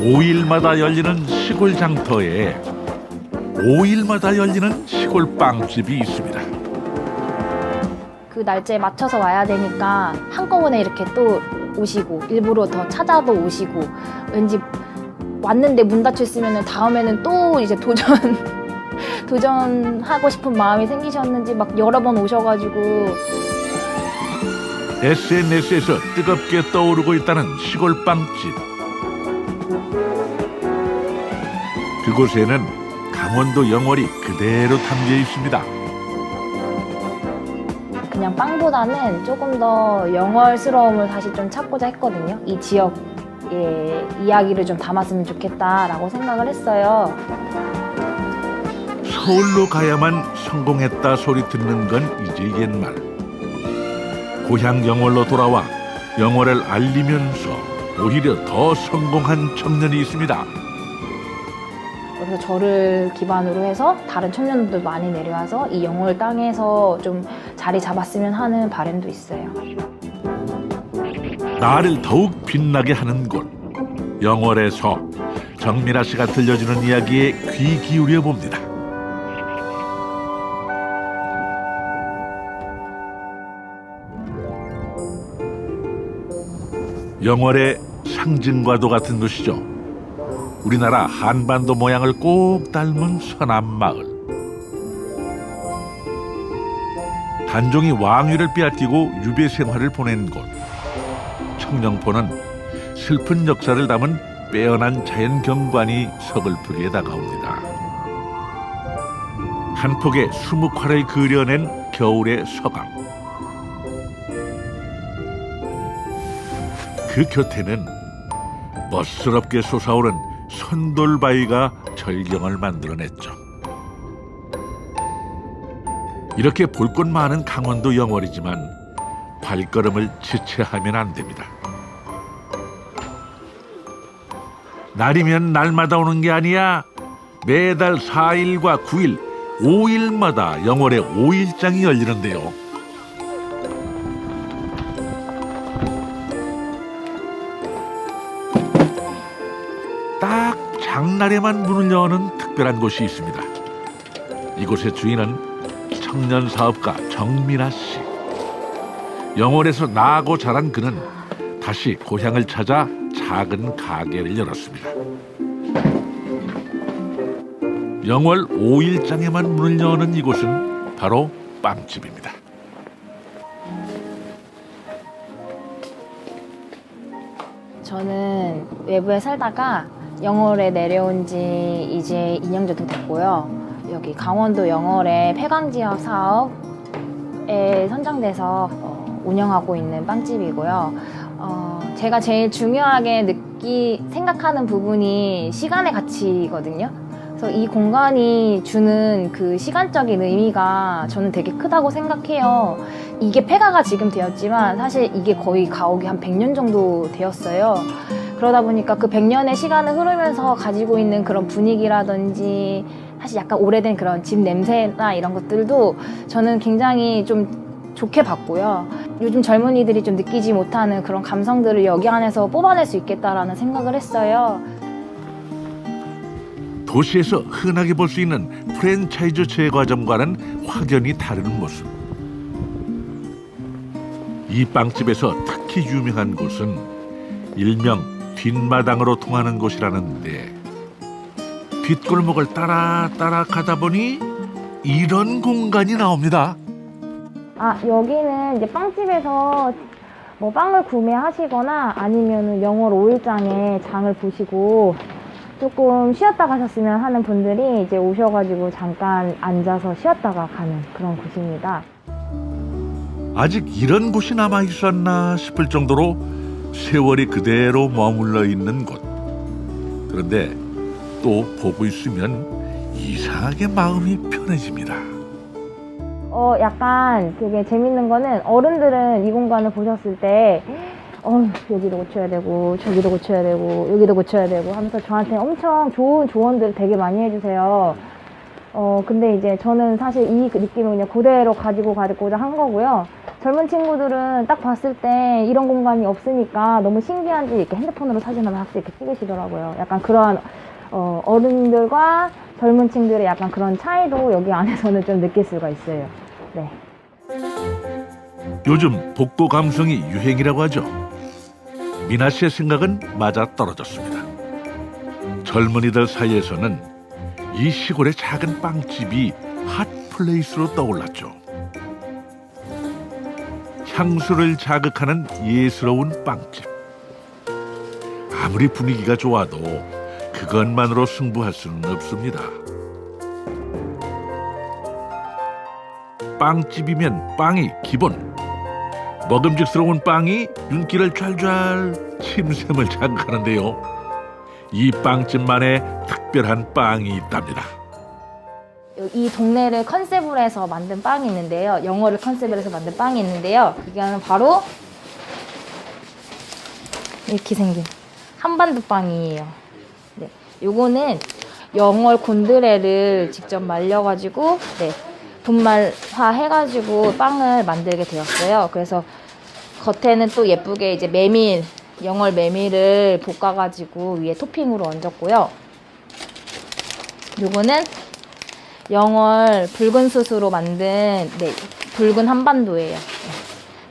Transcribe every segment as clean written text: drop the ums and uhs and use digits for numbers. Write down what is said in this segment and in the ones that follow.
5일마다 열리는 시골 장터에 5일마다 열리는 시골 빵집이 있습니다. 그 날짜에 맞춰서 와야 되니까 한꺼번에 이렇게 또 오시고 일부러 더 찾아도 오시고 왠지 왔는데 문 닫혀 있으면 다음에는 또 이제 도전하고 싶은 마음이 생기셨는지 막 여러 번 오셔가지고 SNS에서 뜨겁게 떠오르고 있다는 시골 빵집. 그곳에는 강원도 영월이 그대로 담겨 있습니다. 그냥 빵보다는 조금 더 영월스러움을 다시 좀 찾고자 했거든요. 이 지역의 이야기를 좀 담았으면 좋겠다라고 생각을 했어요. 서울로 가야만 성공했다 소리 듣는 건 이제 옛말. 고향 영월로 돌아와 영월을 알리면서 오히려 더 성공한 청년이 있습니다. 그래서 저를 기반으로 해서 다른 청년들도 많이 내려와서 이 영월 땅에서 좀 자리 잡았으면 하는 바람도 있어요. 나를 더욱 빛나게 하는 곳 영월에서 정미라 씨가 들려주는 이야기에 귀 기울여 봅니다. 영월의 상징과도 같은 곳이죠. 우리나라 한반도 모양을 꼭 닮은 서남 마을. 단종이 왕위를 빼앗기고 유배 생활을 보낸 곳. 청령포는 슬픈 역사를 담은 빼어난 자연 경관이 서글프게 다가옵니다. 한 폭의 수묵화를 그려낸 겨울의 서강. 그 곁에는 멋스럽게 솟아오른 선돌바위가 절경을 만들어냈죠. 이렇게 볼 것 많은 강원도 영월이지만 발걸음을 지체하면 안 됩니다. 날이면 날마다 오는 게 아니야. 매달 4일과 9일, 5일마다 영월에 5일장이 열리는데요. 딱 장날에만 문을 여는 특별한 곳이 있습니다. 이곳의 주인은 청년 사업가 정미라 씨. 영월에서 나고 자란 그는 다시 고향을 찾아 작은 가게를 열었습니다. 영월 5일장에만 문을 여는 이곳은 바로 빵집입니다. 저는 외부에 살다가 영월에 내려온 지 이제 2년 정도 됐고요. 여기 강원도 영월의 폐광지역 사업에 선정돼서 운영하고 있는 빵집이고요. 제가 제일 중요하게 생각하는 부분이 시간의 가치거든요. 그래서 이 공간이 주는 그 시간적인 의미가 저는 되게 크다고 생각해요. 이게 폐가가 지금 되었지만 사실 이게 거의 가옥이 한 100년 정도 되었어요. 그러다 보니까 그 100년의 시간을 흐르면서 가지고 있는 그런 분위기라든지 사실 약간 오래된 그런 집 냄새나 이런 것들도 저는 굉장히 좀 좋게 봤고요. 요즘 젊은이들이 좀 느끼지 못하는 그런 감성들을 여기 안에서 뽑아낼 수 있겠다라는 생각을 했어요. 도시에서 흔하게 볼 수 있는 프랜차이즈 제과점과는 확연히 다른 모습. 이 빵집에서 특히 유명한 곳은 일명 뒷마당으로 통하는 곳이라는데 뒷골목을 따라 가다 보니 이런 공간이 나옵니다. 여기는 이제 빵집에서 뭐 빵을 구매하시거나 아니면 영월 5일장에 장을 보시고 조금 쉬었다 가셨으면 하는 분들이 이제 오셔가지고 잠깐 앉아서 쉬었다가 가는 그런 곳입니다. 아직 이런 곳이 남아 있었나 싶을 정도로 세월이 그대로 머물러 있는 곳. 그런데 또 보고 있으면 이상하게 마음이 편해집니다. 약간 그게 재밌는 거는 어른들은 이 공간을 보셨을 때 여기도 고쳐야 되고 저기도 고쳐야 되고 여기도 고쳐야 되고 하면서 저한테 엄청 좋은 조언들을 되게 많이 해주세요. 근데 이제 저는 사실 이 느낌을 그냥 그대로 가지고자 한 거고요. 젊은 친구들은 딱 봤을 때 이런 공간이 없으니까 너무 신기한지 이렇게 핸드폰으로 사진을 막 이렇게 찍으시더라고요. 약간 그러한 어른들과 젊은 층들의 약간 그런 차이도 여기 안에서는 좀 느낄 수가 있어요. 네. 요즘 복고 감성이 유행이라고 하죠. 미나 씨의 생각은 맞아 떨어졌습니다. 젊은이들 사이에서는 이 시골의 작은 빵집이 핫플레이스로 떠올랐죠. 향수를 자극하는 예스러운 빵집. 아무리 분위기가 좋아도 그것만으로 승부할 수는 없습니다. 빵집이면 빵이 기본. 먹음직스러운 빵이 윤기를 좔좔 침샘을 자극하는데요. 이 빵집만의 특별한 빵이 있답니다. 이 동네를 컨셉으로 해서 만든 빵이 있는데요. 영어를 컨셉으로 해서 만든 빵이 있는데요. 이거는 바로 이렇게 생긴 한반도 빵이에요. 네, 요거는 영월 곤드레를 직접 말려가지고 분말화 해가지고 빵을 만들게 되었어요. 그래서 겉에는 또 예쁘게 이제 영월 메밀을 볶아가지고 위에 토핑으로 얹었고요. 요거는 영월 붉은 수수로 만든 붉은 한반도예요.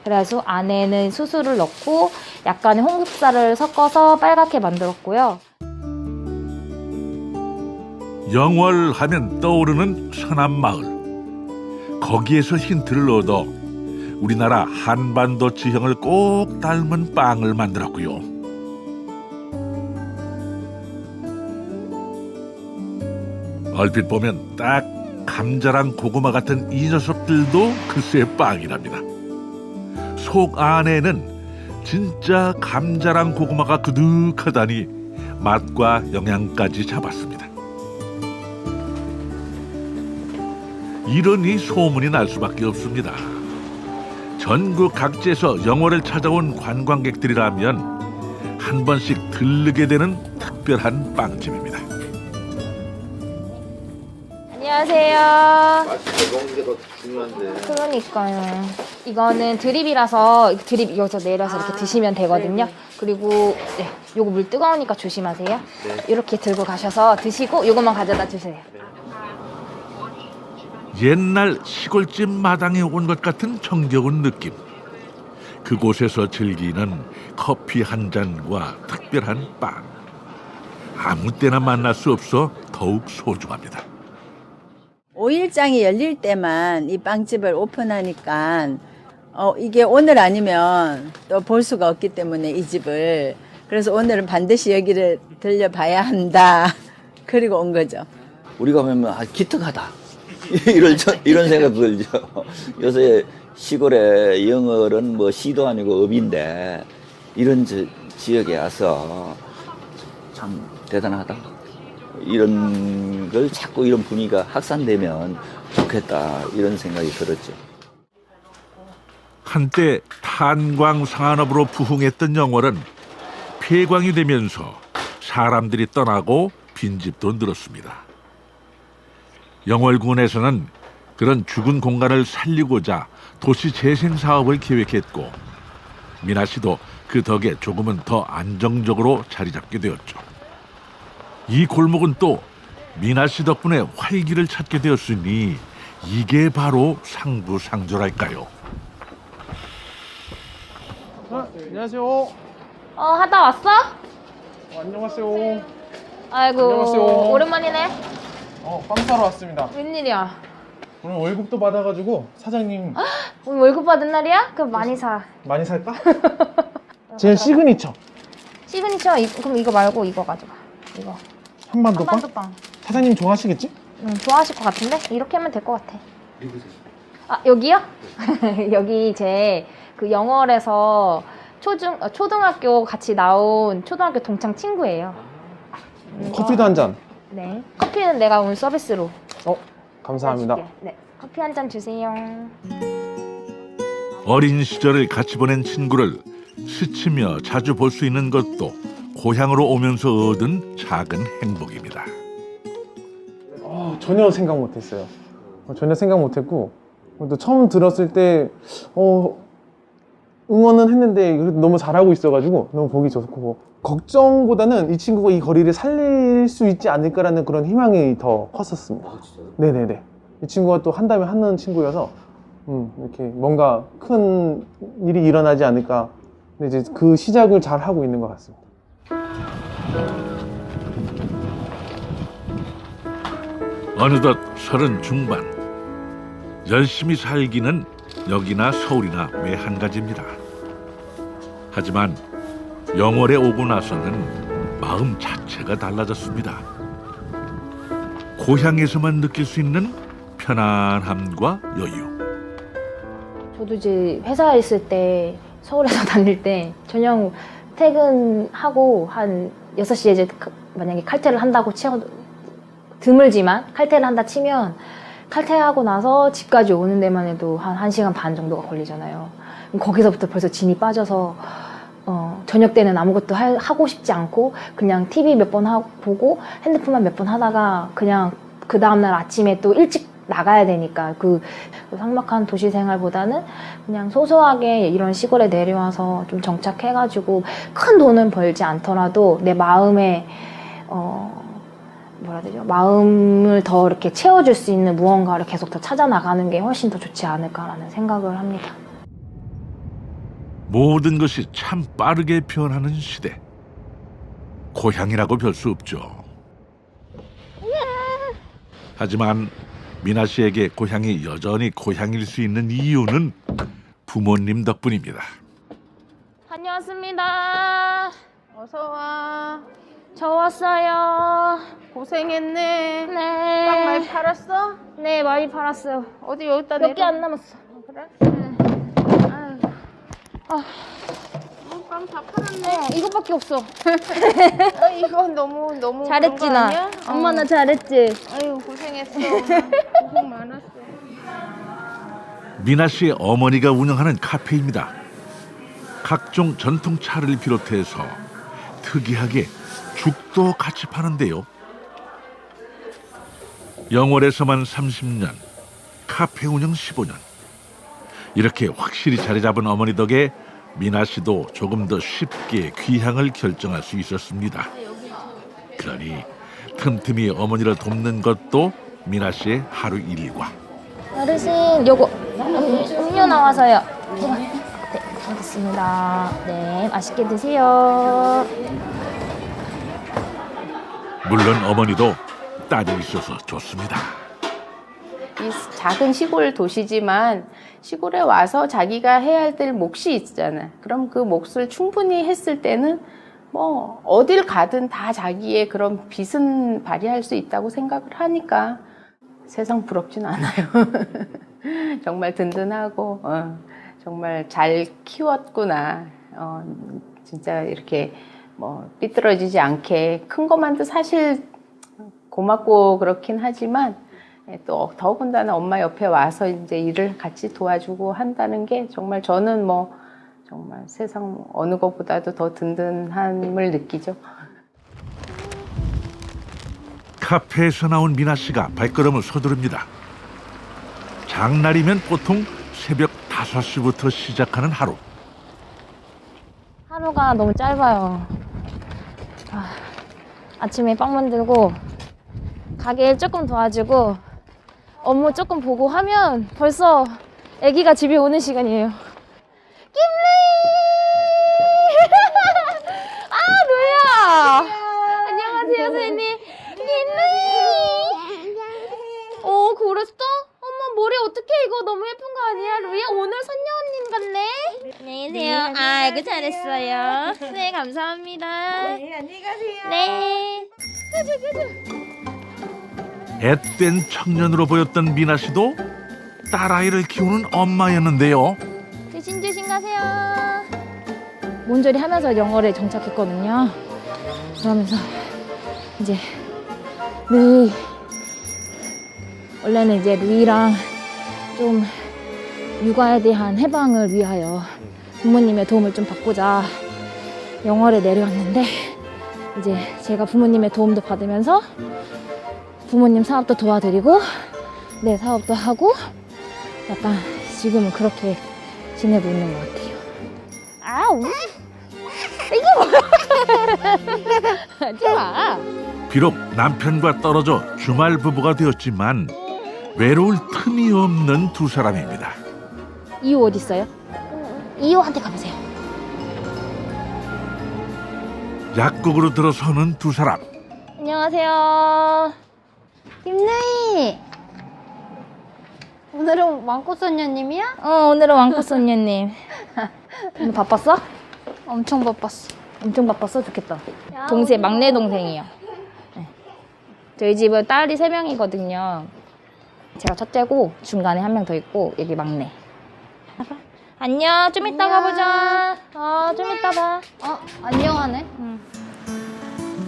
그래서 안에는 수수를 넣고 약간의 홍국살을 섞어서 빨갛게 만들었고요. 영월 하면 떠오르는 서남 마을. 거기에서 힌트를 얻어 우리나라 한반도 지형을 꼭 닮은 빵을 만들었고요. 얼핏 보면 딱 감자랑 고구마 같은 이 녀석들도 글쎄 빵이랍니다. 속 안에는 진짜 감자랑 고구마가 그득하다니 맛과 영양까지 잡았습니다. 이러니 소문이 날 수밖에 없습니다. 전국 각지에서 영월을 찾아온 관광객들이라면 한 번씩 들르게 되는 특별한 빵집입니다. 안녕하세요. 맛있게 먹는 게 더 중요한데. 그러니까요. 이거는 드립이라서 드립 여기서 내려서 이렇게 드시면 되거든요. 그리고 요거 물 뜨거우니까 조심하세요. 이렇게 들고 가셔서 드시고 요것만 가져다 주세요. 옛날 시골집 마당에 온 것 같은 정겨운 느낌. 그곳에서 즐기는 커피 한 잔과 특별한 빵. 아무 때나 만날 수 없어 더욱 소중합니다. 5일장이 열릴 때만 이 빵집을 오픈하니까 이게 오늘 아니면 또 볼 수가 없기 때문에 이 집을. 그래서 오늘은 반드시 여기를 들려봐야 한다. 그리고 온 거죠. 우리가 보면 기특하다. 이런 생각 들죠. 요새 시골에 영월은 뭐 시도 아니고 읍인데 이런 지역에 와서 참 대단하다. 이런 걸 자꾸 이런 분위기가 확산되면 좋겠다. 이런 생각이 들었죠. 한때 탄광 상한업으로 부흥했던 영월은 폐광이 되면서 사람들이 떠나고 빈집도 늘었습니다. 영월군에서는 그런 죽은 공간을 살리고자 도시 재생 사업을 계획했고 미나 씨도 그 덕에 조금은 더 안정적으로 자리 잡게 되었죠. 이 골목은 또 미나 씨 덕분에 활기를 찾게 되었으니 이게 바로 상부상조랄까요. 안녕하세요. 하다 왔어? 안녕하세요. 아이고, 안녕하세요. 오랜만이네. 빵 사러 왔습니다. 웬일이야? 오늘 월급도 받아가지고 사장님 오늘 월급 받은 날이야? 그럼 많이 사. 많이 살까? 제 시그니처 시그니처 그럼 이거 말고 이거 가져가. 이거 한반도빵? 한반도빵. 사장님 좋아하시겠지? 좋아하실 것 같은데? 이렇게 하면 될 것 같아. 아, 여기요? 여기 제 그 영월에서 초등학교 같이 나온 초등학교 동창 친구예요. 커피도 한 잔. 네. 커피는 내가 오늘 서비스로. 감사합니다. 해줄게. 네. 커피 한 잔 주세요. 어린 시절을 같이 보낸 친구를 스치며 자주 볼 수 있는 것도 고향으로 오면서 얻은 작은 행복입니다. 전혀 생각 못했어요. 전혀 생각 못했고 또 처음 들었을 때 응원은 했는데 그래도 너무 잘하고 있어가지고 너무 보기 좋고 걱정보다는 이 친구가 이 거리를 살릴 수 있지 않을까라는 그런 희망이 더 컸었습니다. 네네네. 이 친구가 또 한다면 하는 친구여서 이렇게 뭔가 큰 일이 일어나지 않을까. 근데 이제 그 시작을 잘 하고 있는 것 같습니다. 어느덧 30 중반. 열심히 살기는 여기나 서울이나 매 한 가지입니다. 하지만 영월에 오고 나서는 마음 자체가 달라졌습니다. 고향에서만 느낄 수 있는 편안함과 여유. 저도 이제 회사에 있을 때 서울에서 다닐 때 저녁 퇴근하고 한 6시에 이제 만약에 칼퇴를 한다고 드물지만 칼퇴를 한다 치면 칼퇴하고 나서 집까지 오는 데만 해도 한 1시간 반 정도가 걸리잖아요. 그럼 거기서부터 벌써 진이 빠져서 저녁 때는 아무것도 하고 싶지 않고 그냥 TV 몇 번 보고 핸드폰만 몇 번 하다가 그냥 그 다음날 아침에 또 일찍 나가야 되니까 그 삭막한 도시 생활보다는 그냥 소소하게 이런 시골에 내려와서 좀 정착해가지고 큰 돈은 벌지 않더라도 내 마음에 뭐라 해야 되죠? 마음을 더 이렇게 채워줄 수 있는 무언가를 계속 더 찾아 나가는 게 훨씬 더 좋지 않을까라는 생각을 합니다. 모든 것이 참 빠르게 변하는 시대. 고향이라고 별 수 없죠. 하지만 미나 씨에게 고향이 여전히 고향일 수 있는 이유는 부모님 덕분입니다. 다녀왔습니다. 어서 와. 저 왔어요. 고생했네. 네. 빵 많이 팔았어? 네, 많이 팔았어요. 어디 여기다 몇 내려. 개 안 남았어. 그래? 아, 빵 다 팔았네. 이것밖에 없어. 이거 너무 잘했지, 그런 거 나. 아니야? 엄마 나 잘했지? 아유 고생했어. 고생 많았어. 미나 씨의 어머니가 운영하는 카페입니다. 각종 전통차를 비롯해서 특이하게 죽도 같이 파는데요. 영월에서만 30년, 카페 운영 15년. 이렇게 확실히 자리 잡은 어머니 덕에 미나 씨도 조금 더 쉽게 귀향을 결정할 수 있었습니다. 그러니 틈틈이 어머니를 돕는 것도 미나 씨의 하루 일과. 어르신, 요거 음료 나와서요. 네, 알겠습니다. 네, 맛있게 드세요. 물론 어머니도 딸이 있어서 좋습니다. 이 작은 시골 도시지만 시골에 와서 자기가 해야 할 때 몫이 있잖아. 그럼 그 몫을 충분히 했을 때는 뭐 어딜 가든 다 자기의 그런 빛은 발휘할 수 있다고 생각을 하니까 세상 부럽진 않아요. 정말 든든하고 정말 잘 키웠구나. 진짜 이렇게 뭐 삐뚤어지지 않게 큰 것만도 사실 고맙고 그렇긴 하지만 또 더군다나 엄마 옆에 와서 이제 일을 같이 도와주고 한다는 게 정말 저는 뭐 정말 세상 어느 것보다도 더 든든함을 느끼죠. 카페에서 나온 미나 씨가 발걸음을 서두릅니다. 장날이면 보통 새벽 5시부터 시작하는 하루. 하루가 너무 짧아요. 아침에 빵 만들고 가게 일 조금 도와주고 업무 조금 보고 하면 벌써 아기가 집에 오는 시간이에요. 김리! 아, 루이야! 안녕하세요, 선생님. 김리! 그랬어? 어머, 머리 어떡해, 이거 너무 예쁜 거 아니야, 루이야? 오늘 선녀 언니 같네? 안녕하세요. 아이고, 잘했어요. 네, 감사합니다. 네, 안녕히 가세요. 네. 앳된 청년으로 보였던 미나 씨도 딸아이를 키우는 엄마였는데요. 조심조심 가세요. 몸조리 하면서 영어를 정착했거든요. 그러면서 이제 루이, 원래는 이제 루이랑 좀 육아에 대한 해방을 위하여 부모님의 도움을 좀 받고자 영월에 내려왔는데, 이제 제가 부모님의 도움도 받으면서 부모님 사업도 도와드리고 내 사업도 하고 약간 지금은 그렇게 지내고 있는 것 같아요. 아우 이게 뭐야? 하지 마. 비록 남편과 떨어져 주말 부부가 되었지만 외로울 틈이 없는 두 사람입니다. 이호 어디 있어요? 이호한테 가보세요. 약국으로 들어서는 두 사람. 안녕하세요. 김누이. 오늘은 왕꽃소녀님이야? 오늘은 왕꽃소녀님. 오늘 바빴어? 엄청 바빴어. 엄청 바빴어? 좋겠다. 동생, 막내 동생이요. 네. 저희 집은 딸이 3명이거든요. 제가 첫째고 중간에 한 명 더 있고 여기 막내. 안녕. 좀 이따가 보자. 좀 이따 봐. 안녕하네.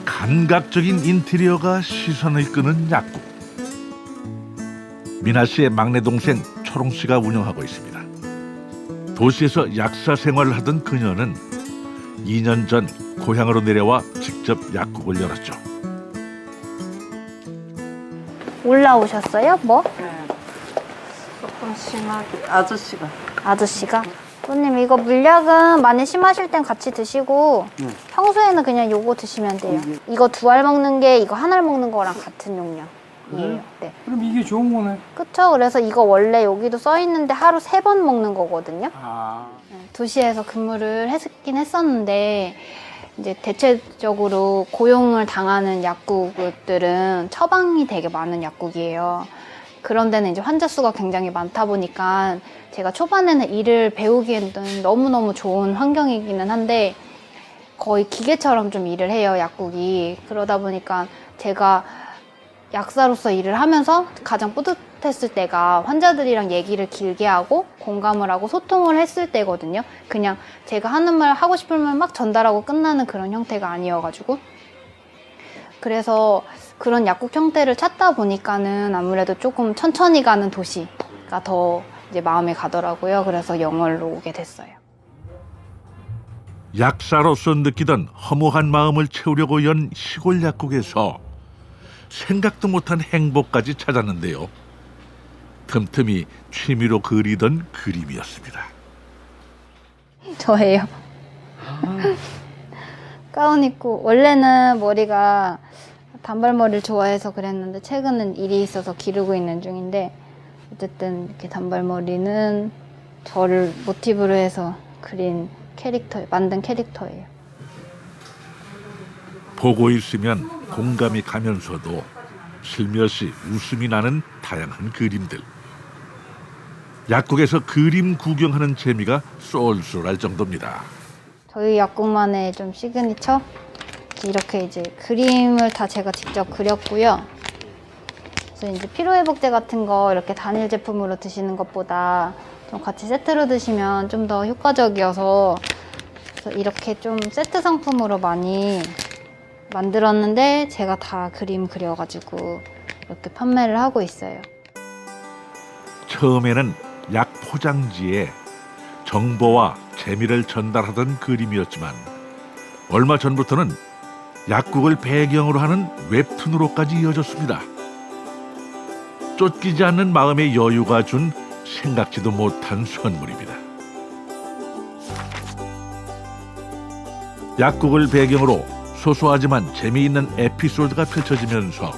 감각적인 인테리어가 시선을 끄는 약국. 미나 씨의 막내 동생 초롱 씨가 운영하고 있습니다. 도시에서 약사 생활을 하던 그녀는 2년 전 고향으로 내려와 직접 약국을 열었죠. 올라오셨어요? 뭐? 조금 심하게 아저씨가 아저씨가? 손님 이거 물약은 많이 심하실 땐 같이 드시고 평소에는 그냥 요거 드시면 돼요. 이거 2알 먹는 게 이거 1알 먹는 거랑 같은 용량이에요. 네. 그럼 이게 좋은 거네. 그쵸? 그래서 이거 원래 여기도 써 있는데 하루 3번 먹는 거거든요. 아. 도시에서 근무를 했긴 했었는데 이제 대체적으로 고용을 당하는 약국들은 처방이 되게 많은 약국이에요. 그런 데는 이제 환자 수가 굉장히 많다 보니까 제가 초반에는 일을 배우기에는 너무너무 좋은 환경이기는 한데 거의 기계처럼 좀 일을 해요, 약국이. 그러다 보니까 제가 약사로서 일을 하면서 가장 뿌듯했을 때가 환자들이랑 얘기를 길게 하고 공감을 하고 소통을 했을 때거든요. 그냥 제가 하는 말, 하고 싶은 말 막 전달하고 끝나는 그런 형태가 아니어가지고. 그래서 그런 약국 형태를 찾다 보니까는 아무래도 조금 천천히 가는 도시가 더 이제 마음에 가더라고요. 그래서 영월로 오게 됐어요. 약사로서 느끼던 허무한 마음을 채우려고 연 시골 약국에서 생각도 못한 행복까지 찾았는데요. 틈틈이 취미로 그리던 그림이었습니다. 저예요. 가운 입고 원래는 머리가 단발머리를 좋아해서 그랬는데 최근은 일이 있어서 기르고 있는 중인데 어쨌든 이렇게 단발머리는 저를 모티브로 해서 그린 만든 캐릭터예요. 보고 있으면 공감이 가면서도 슬며시 웃음이 나는 다양한 그림들. 약국에서 그림 구경하는 재미가 쏠쏠할 정도입니다. 저희 약국만의 좀 시그니처? 이렇게 이제 그림을 다 제가 직접 그렸고요. 그래서 이제 피로회복제 같은 거 이렇게 단일 제품으로 드시는 것보다 좀 같이 세트로 드시면 좀 더 효과적이어서 그래서 이렇게 좀 세트 상품으로 많이 만들었는데 제가 다 그림 그려가지고 이렇게 판매를 하고 있어요. 처음에는 약 포장지에 정보와 재미를 전달하던 그림이었지만 얼마 전부터는 약국을 배경으로 하는 웹툰으로까지 이어졌습니다. 쫓기지 않는 마음의 여유가 준 생각지도 못한 선물입니다. 약국을 배경으로 소소하지만 재미있는 에피소드가 펼쳐지면서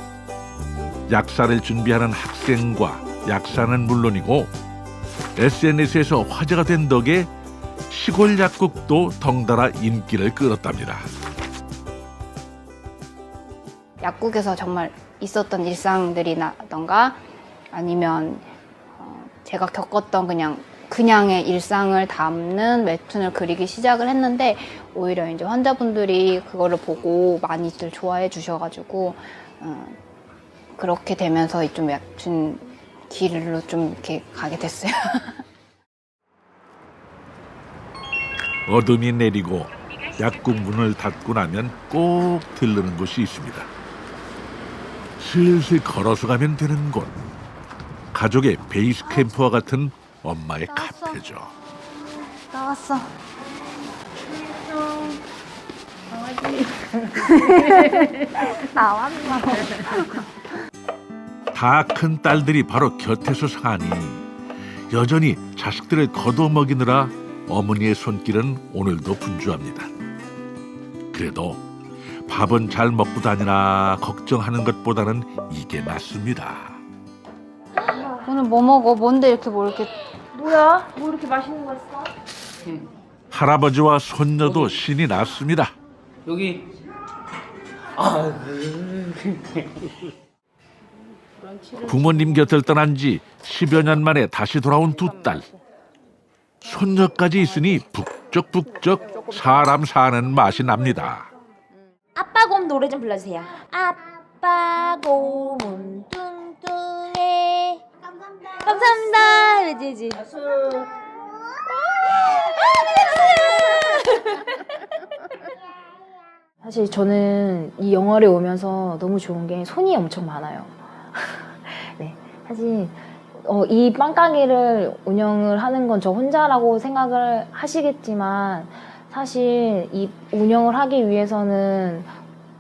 약사를 준비하는 학생과 약사는 물론이고 SNS에서 화제가 된 덕에 시골 약국도 덩달아 인기를 끌었답니다. 약국에서 정말 있었던 일상들이라던가 아니면 제가 겪었던 그냥의 일상을 담는 웹툰을 그리기 시작을 했는데 오히려 이제 환자분들이 그거를 보고 많이들 좋아해 주셔가지고 그렇게 되면서 좀 웹툰 길로 좀 이렇게 가게 됐어요. 어둠이 내리고 약국 문을 닫고 나면 꼭 들르는 곳이 있습니다. 슬슬 걸어서 가면 되는 곳. 가족의 베이스 캠프와 같은 엄마의 카페죠. 나왔어. 나왔어. 다 큰 딸들이 바로 곁에서 사니 여전히 자식들을 거둬먹이느라 어머니의 손길은 오늘도 분주합니다. 그래도 밥은 잘 먹고 다니나 걱정하는 것보다는 이게 낫습니다. 오늘 뭐 먹어? 뭔데 이렇게 뭐 이렇게 뭐야? 뭐 이렇게 맛있는 거 있어? 할아버지와 손녀도 신이 났습니다. 여기 부모님 곁을 떠난 지 10여 년 만에 다시 돌아온 두 딸. 손녀까지 있으니 북적북적 사람 사는 맛이 납니다. 아빠 곰 노래 좀 불러주세요. 아빠 곰은 뚱뚱해. 감사합니다. 그지. 사실 저는 이 영화를 오면서 너무 좋은 게 손이 엄청 많아요. 네, 사실 이 빵가게를 운영을 하는 건 저 혼자라고 생각을 하시겠지만 사실 이 운영을 하기 위해서는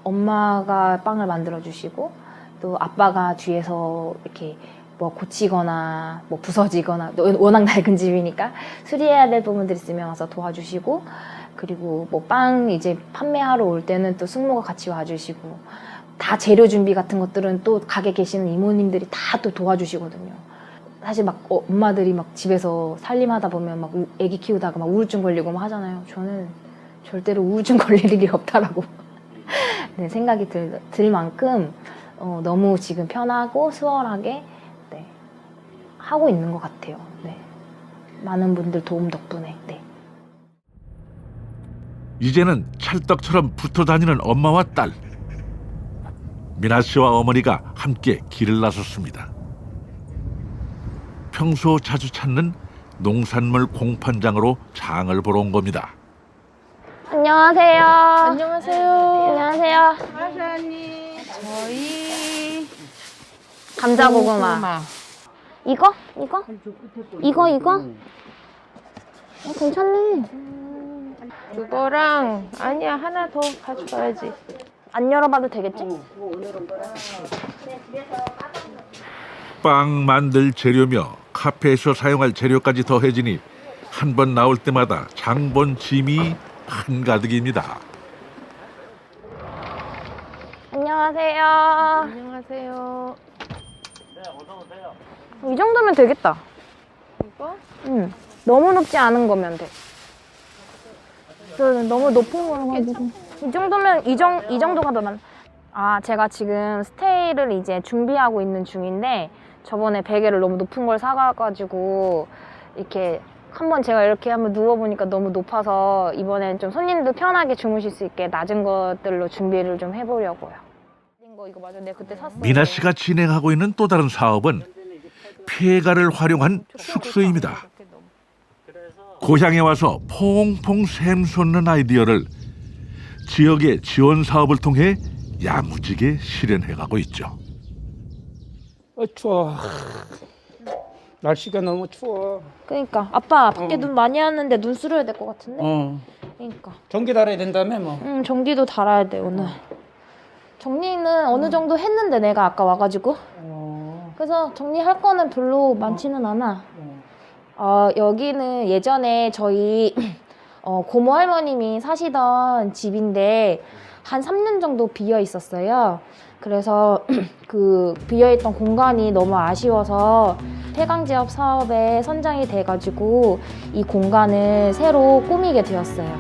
엄마가 빵을 만들어 주시고 또 아빠가 뒤에서 이렇게 뭐 고치거나 뭐 부서지거나 워낙 낡은 집이니까 수리해야 될 부분들이 있으면 와서 도와주시고 그리고 뭐 빵 이제 판매하러 올 때는 또 숙모가 같이 와주시고 다 재료 준비 같은 것들은 또 가게 계시는 이모님들이 다 또 도와주시거든요. 사실 막 엄마들이 막 집에서 살림하다 보면 막 애기 키우다가 막 우울증 걸리고 막 하잖아요. 저는 절대로 우울증 걸릴 일이 없다라고 네, 생각이 들 만큼 너무 지금 편하고 수월하게 네, 하고 있는 것 같아요. 네. 많은 분들 도움 덕분에. 네. 이제는 찰떡처럼 붙어 다니는 엄마와 딸. 미나 씨와 어머니가 함께 길을 나섰습니다. 평소 자주 찾는 농산물 공판장으로 장을 보러 온 겁니다. 안녕하세요. 안녕하세요. 안녕하세요. 사장님, 저희 감자 고구마. 이거? 괜찮네. 그거랑 아니야 하나 더 가져가야지. 안 열어봐도 되겠지? 빵 만들 재료며 카페에서 사용할 재료까지 더해지니 한 번 나올 때마다 장본 짐이 한가득입니다. 안녕하세요. 안녕하세요. 이 정도면 되겠다. 이거? 응. 너무 높지 않은 거면 돼. 너무 높은 거는 가지고. 이 정도면 이 정도가 더 많. 아, 제가 지금 스테이를 이제 준비하고 있는 중인데 저번에 베개를 너무 높은 걸 사가지고 이렇게 한번 제가 이렇게 한번 누워보니까 너무 높아서 이번엔 좀 손님들 편하게 주무실 수 있게 낮은 것들로 준비를 좀 해보려고요. 이거 맞아, 내가 그때 샀어. 미나 씨가 진행하고 있는 또 다른 사업은 폐가를 활용한 숙소입니다. 고향에 와서 퐁퐁 샘솟는 아이디어를 지역의 지원 사업을 통해 야무지게 실현해가고 있죠. 추워. 날씨가 너무 추워. 그러니까 아빠 밖에 눈 많이 왔는데 눈 쓸어야 될 것 같은데. 그러니까. 전기 달아야 된다며 뭐. 전기도 달아야 돼 오늘. 정리는 어느 정도 했는데 내가 아까 와가지고. 그래서 정리할 거는 별로 많지는 않아. 여기는 예전에 저희 고모 할머님이 사시던 집인데 한 3년 정도 비어 있었어요. 그래서 그 비어있던 공간이 너무 아쉬워서 폐광지업 사업에 선정이 돼가지고 이 공간을 새로 꾸미게 되었어요.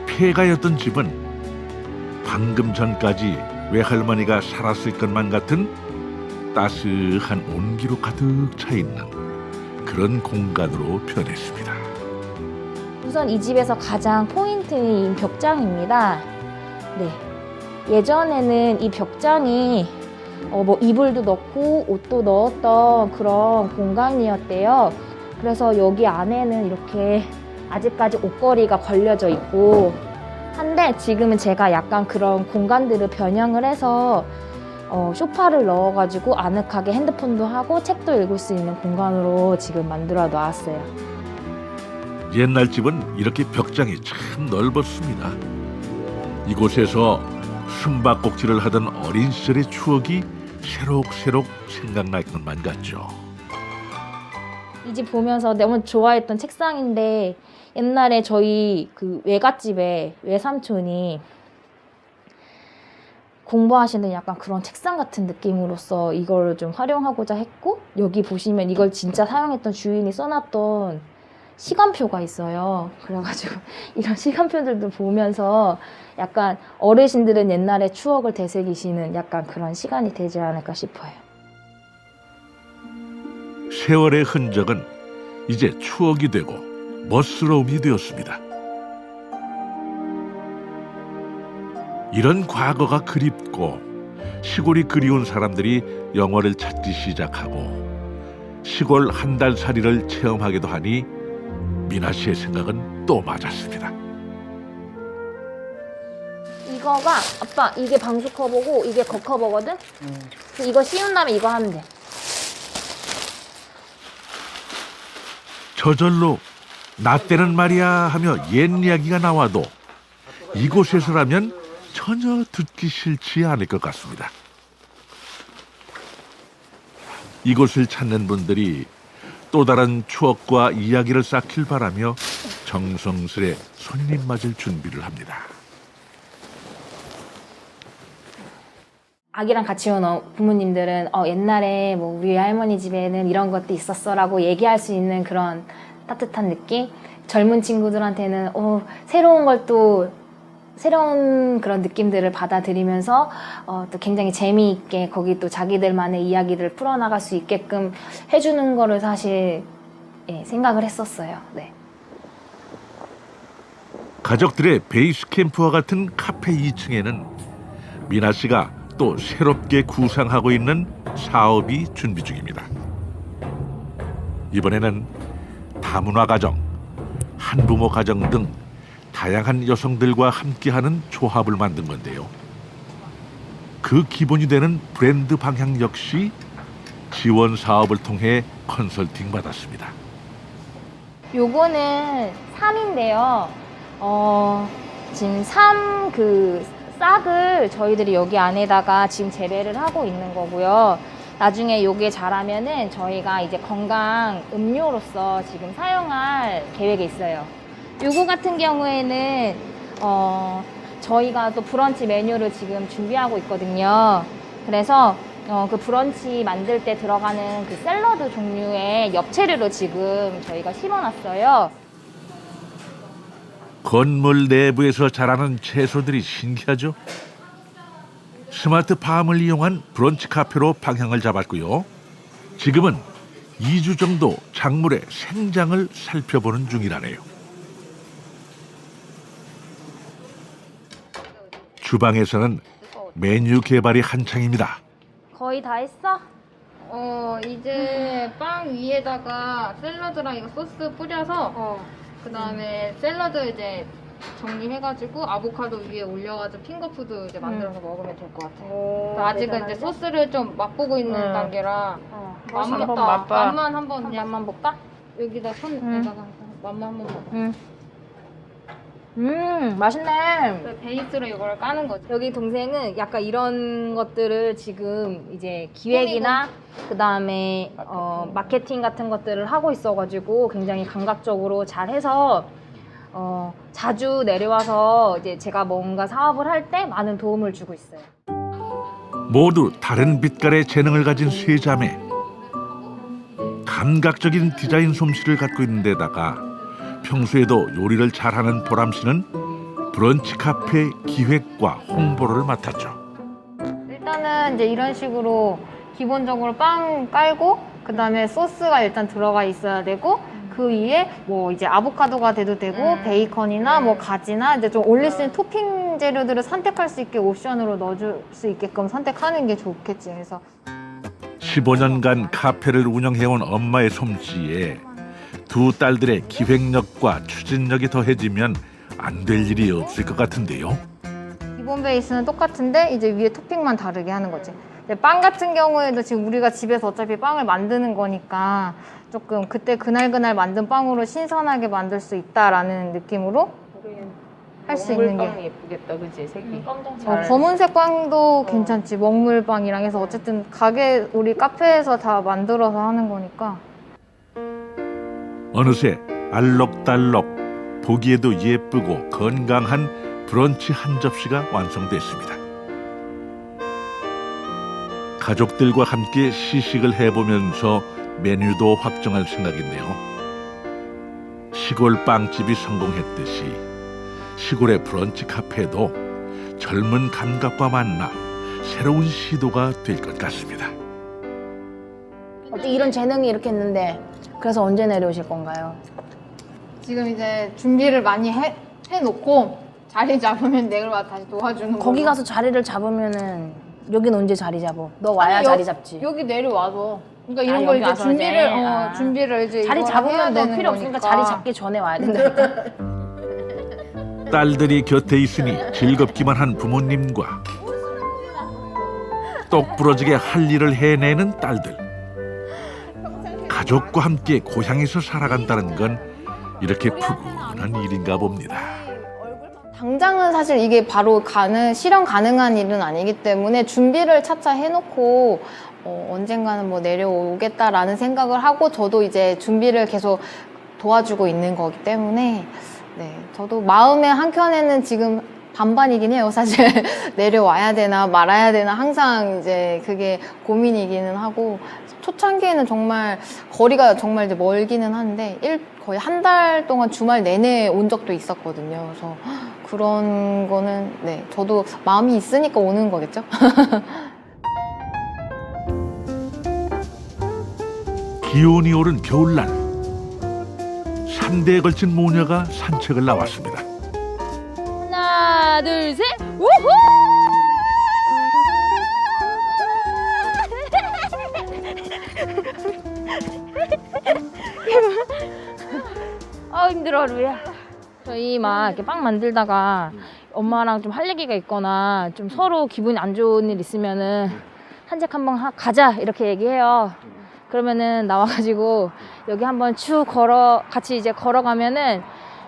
폐가였던 집은 방금 전까지 외할머니가 살았을 것만 같은 따스한 온기로 가득 차 있는 그런 공간으로 변했습니다. 우선 이 집에서 가장 포인트인 벽장입니다. 네. 예전에는 이 벽장이 뭐 이불도 넣고 옷도 넣었던 그런 공간이었대요. 그래서 여기 안에는 이렇게 아직까지 옷걸이가 걸려져 있고 한데 지금은 제가 약간 그런 공간들을 변형을 해서 소파를 넣어가지고 아늑하게 핸드폰도 하고 책도 읽을 수 있는 공간으로 지금 만들어 놨어요. 옛날 집은 이렇게 벽장이 참 넓었습니다. 이곳에서 숨바꼭질을 하던 어린 시절의 추억이 새록새록 생각날 것만 같죠. 이 집 보면서 너무 좋아했던 책상인데 옛날에 저희 그 외갓집에 외삼촌이 공부하시는 약간 그런 책상 같은 느낌으로서 이걸 좀 활용하고자 했고, 여기 보시면 이걸 진짜 사용했던 주인이 써놨던 시간표가 있어요. 그래가지고 이런 시간표들도 보면서 약간 어르신들은 옛날의 추억을 되새기시는 약간 그런 시간이 되지 않을까 싶어요. 세월의 흔적은 이제 추억이 되고 멋스러움이 되었습니다. 이런 과거가 그립고 시골이 그리운 사람들이 영월을 찾기 시작하고 시골 한 달 살이를 체험하기도 하니 미나 씨의 생각은 또 맞았습니다. 이거가 아빠 이게 방수 커버고 이게 겉 커버거든? 이거 씌운 다음에 이거 하면 돼. 저절로 나 때는 말이야 하며 옛 이야기가 나와도 이곳에서라면 전혀 듣기 싫지 않을 것 같습니다. 이곳을 찾는 분들이 또 다른 추억과 이야기를 쌓길 바라며 정성스레 손님 맞을 준비를 합니다. 아기랑 같이 온 부모님들은 옛날에 뭐 우리 할머니 집에는 이런 것도 있었어라고 얘기할 수 있는 그런 따뜻한 느낌? 젊은 친구들한테는 새로운 걸 또 새로운 그런 느낌들을 받아들이면서 또 굉장히 재미있게 거기 또 자기들만의 이야기들을 풀어나갈 수 있게끔 해주는 거를 사실 생각을 했었어요. 네. 가족들의 베이스 캠프와 같은 카페 2층에는 미나 씨가 또 새롭게 구상하고 있는 사업이 준비 중입니다. 이번에는 다문화 가정, 한부모 가정 등 다양한 여성들과 함께하는 조합을 만든 건데요. 그 기본이 되는 브랜드 방향 역시 지원 사업을 통해 컨설팅 받았습니다. 요거는 쌈인데요. 지금 쌈 그 싹을 저희들이 여기 안에다가 지금 재배를 하고 있는 거고요. 나중에 요게 자라면은 저희가 이제 건강 음료로서 지금 사용할 계획이 있어요. 요거 같은 경우에는 저희가 또 브런치 메뉴를 지금 준비하고 있거든요. 그래서 그 브런치 만들 때 들어가는 그 샐러드 종류의 엽채류로 지금 저희가 심어놨어요. 건물 내부에서 자라는 채소들이 신기하죠? 스마트팜을 이용한 브런치 카페로 방향을 잡았고요. 지금은 2주 정도 작물의 생장을 살펴보는 중이라네요. 주방에서는 메뉴 개발이 한창입니다. 거의 다 했어? 이제 빵 위에다가 샐러드랑 이거 소스 뿌려서 그 다음에 샐러드 이제 정리해가지고 아보카도 위에 올려가지고 핑거푸드 이제 만들어서 먹으면 될 것 같아요. 아직은 이제 소스를 좀 맛보고 있는 단계라 맛있겠다. 맛만 한번 맛만 볼까? 여기다 손에다가 맛만 한번 봐. 맛있네. 베이스로 이걸 까는 거지. 여기 동생은 약간 이런 것들을 지금 이제 기획이나 그 다음에 마케팅 같은 것들을 하고 있어가지고 굉장히 감각적으로 잘 해서 자주 내려와서 이제 제가 뭔가 사업을 할 때 많은 도움을 주고 있어요. 모두 다른 빛깔의 재능을 가진 세 자매. 감각적인 디자인 솜씨를 갖고 있는 데다가 평소에도 요리를 잘하는 보람 씨는 브런치 카페 기획과 홍보를 맡았죠. 일단은 이제 이런 식으로 기본적으로 빵 깔고 그 다음에 소스가 일단 들어가 있어야 되고 그 위에 뭐 이제 아보카도가 돼도 되고 베이컨이나 뭐 가지나 이제 좀 올릴 수 있는 토핑 재료들을 선택할 수 있게 옵션으로 넣어줄 수 있게끔 선택하는 게 좋겠지. 그래서 15년간 카페를 운영해온 엄마의 솜씨에 두 딸들의 기획력과 추진력이 더해지면 안 될 일이 없을 것 같은데요. 기본 베이스는 똑같은데 이제 위에 토핑만 다르게 하는 거지. 빵 같은 경우에도 지금 우리가 집에서 어차피 빵을 만드는 거니까 조금 그때 그날 만든 빵으로 신선하게 만들 수 있다라는 느낌으로 할 수 있는 게. 먹물빵 예쁘겠다, 그치? 색이. 검은색 빵도 괜찮지. 먹물빵이랑 해서 어쨌든 가게 우리 카페에서 다 만들어서 하는 거니까. 어느새 알록달록 보기에도 예쁘고 건강한 브런치 한 접시가 완성됐습니다. 가족들과 함께 시식을 해보면서 메뉴도 확정할 생각인데요. 시골 빵집이 성공했듯이 시골의 브런치 카페도 젊은 감각과 만나 새로운 시도가 될 것 같습니다. 어떻게 이런 재능이 이렇게 있는데 그래서 언제 내려오실 건가요? 지금 이제 준비를 많이 해놓고 자리 잡으면 내일 와 다시 도와주는 거기 거고. 가서 자리를 잡으면은 여긴 언제 자리 잡어? 너 와야 아니, 자리 잡지. 여기 내려와서. 그러니까 이런 아, 걸 여기 이제 와서 준비를 이제, 아. 준비를 이제 자리 이걸 해야 잡으면 너 되는 필요 없으니까 거니까. 자리 잡기 전에 와야 된다니까. 딸들이 곁에 있으니 즐겁기만 한 부모님과 똑 부러지게 할 일을 해내는 딸들. 가족과 함께 고향에서 살아간다는 건 이렇게 푸근한 일인가 봅니다. 당장은 사실 이게 바로 실현 가능한 일은 아니기 때문에 준비를 차차 해놓고 언젠가는 뭐 내려오겠다라는 생각을 하고 저도 이제 준비를 계속 도와주고 있는 거기 때문에 네, 저도 마음의 한켠에는 지금 반반이긴 해요. 사실 내려와야 되나 말아야 되나 항상 이제 그게 고민이기는 하고 초창기에는 정말 거리가 정말 이제 멀기는 한데 거의 한 달 동안 주말 내내 온 적도 있었거든요. 그래서 그런 거는 네, 저도 마음이 있으니까 오는 거겠죠. 기온이 오른 겨울날 3대에 걸친 모녀가 산책을 나왔습니다. 하나, 둘, 셋. 우후! 아 힘들어 루야. 저희 막 이렇게 빵 만들다가 엄마랑 좀 할 얘기가 있거나 좀 서로 기분이 안 좋은 일 있으면은 산책 한번 가자 이렇게 얘기해요. 그러면은 나와가지고 여기 한번 쭉 같이 이제 걸어가면은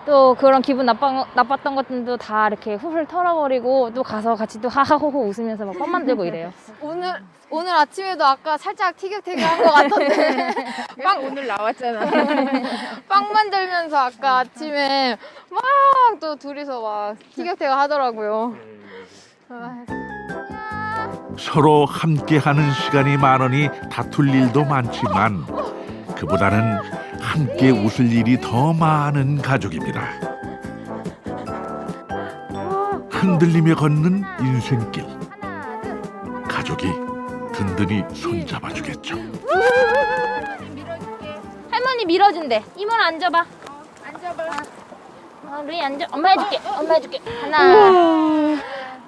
또 그런 기분 나빴던 것들도 다 이렇게 훌훌 털어버리고 또 가서 같이 또 하하호호 웃으면서 막 빵 만들고 이래요. 오늘 아침에도 아까 살짝 티격태격한 것 같던데 빵 오늘 나왔잖아. 빵 만들면서 아까 아침에 막 또 둘이서 막 티격태격 하더라고요. 서로 함께하는 시간이 많으니 다툴 일도 많지만 그보다는 함께 웃을 일이 더 많은 가족입니다. 흔들리며 걷는 인생길. 가족이 든든히 손잡아주겠죠. 할머니 밀어준대. 이모는 앉아봐. 앉아봐. 루이 앉아. 엄마 해줄게. 엄마 해줄게.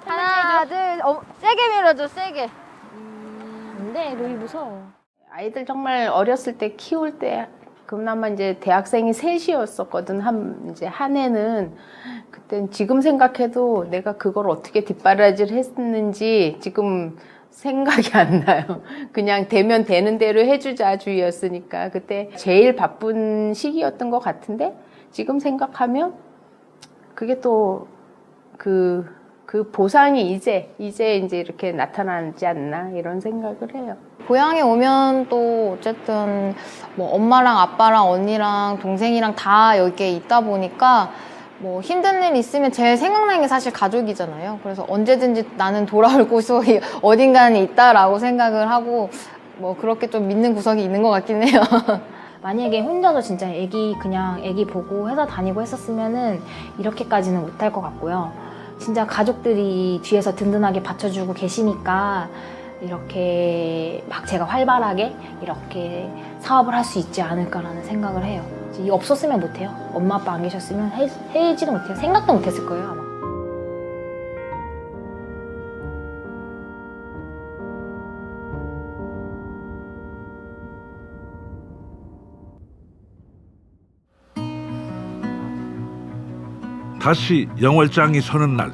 하나, 둘, 세게 밀어줘, 세게. 안돼 루이 무서워. 아이들 정말 어렸을 때 키울 때 그나마 이제 대학생이 셋이었었거든. 이제 한 해는 그땐 지금 생각해도 내가 그걸 어떻게 뒷바라지를 했는지 지금 생각이 안 나요. 그냥 되면 되는 대로 해주자 주의였으니까 그때 제일 바쁜 시기였던 것 같은데 지금 생각하면 그게 또 그 보상이 이제 이렇게 나타나지 않나 이런 생각을 해요. 고향에 오면 또 어쨌든 뭐 엄마랑 아빠랑 언니랑 동생이랑 다 여기에 있다 보니까 뭐 힘든 일 있으면 제일 생각나는 게 사실 가족이잖아요. 그래서 언제든지 나는 돌아올 곳이 어딘가는 있다라고 생각을 하고 뭐 그렇게 좀 믿는 구석이 있는 것 같긴 해요. 만약에 혼자서 진짜 그냥 애기 보고 회사 다니고 했었으면은 이렇게까지는 못할 것 같고요. 진짜 가족들이 뒤에서 든든하게 받쳐주고 계시니까 이렇게 막 제가 활발하게 이렇게 사업을 할 수 있지 않을까라는 생각을 해요. 이 없었으면 못해요. 엄마 아빠 안 계셨으면 해지도 못해요. 생각도 못했을 거예요 아마. 다시 영월장이 서는 날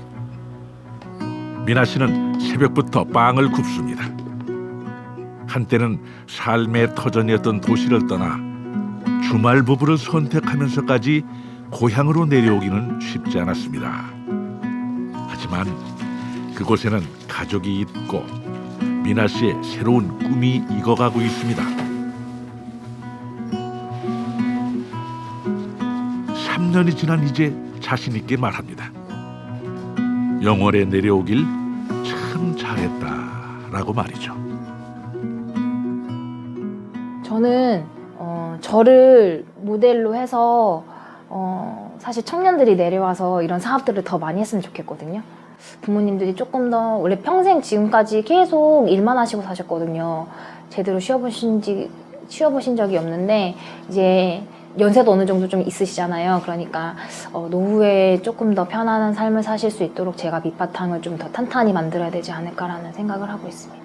미나 씨는 새벽부터 빵을 굽습니다. 한때는 삶의 터전이었던 도시를 떠나 주말 부부를 선택하면서까지 고향으로 내려오기는 쉽지 않았습니다. 하지만 그곳에는 가족이 있고 미나 씨의 새로운 꿈이 익어가고 있습니다. 3년이 지난 이제 자신 있게 말합니다. 영월에 내려오길 참 잘했다라고 말이죠. 저는 저를 모델로 해서 사실 청년들이 내려와서 이런 사업들을 더 많이 했으면 좋겠거든요. 부모님들이 조금 더 원래 평생 지금까지 계속 일만 하시고 사셨거든요. 제대로 쉬어보신 적이 없는데 이제 연세도 어느 정도 좀 있으시잖아요. 그러니까 노후에 조금 더 편안한 삶을 사실 수 있도록 제가 밑바탕을 좀 더 탄탄히 만들어야 되지 않을까라는 생각을 하고 있습니다.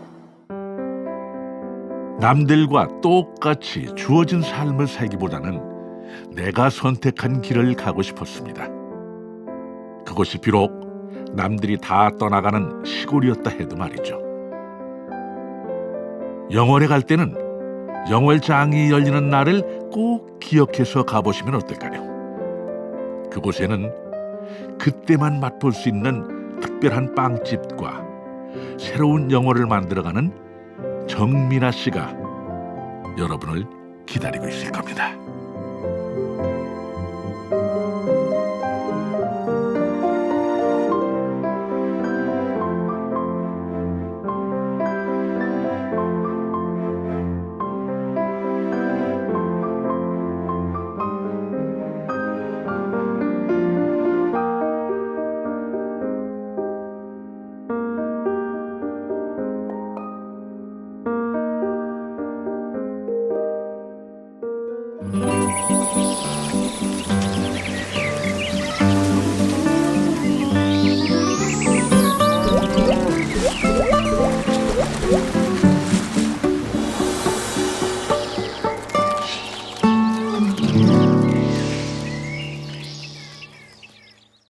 남들과 똑같이 주어진 삶을 살기보다는 내가 선택한 길을 가고 싶었습니다. 그곳이 비록 남들이 다 떠나가는 시골이었다 해도 말이죠. 영월에 갈 때는 영월장이 열리는 날을 꼭 기억해서 가보시면 어떨까요? 그곳에는 그때만 맛볼 수 있는 특별한 빵집과 새로운 영월을 만들어가는 정미나 씨가 여러분을 기다리고 있을 겁니다.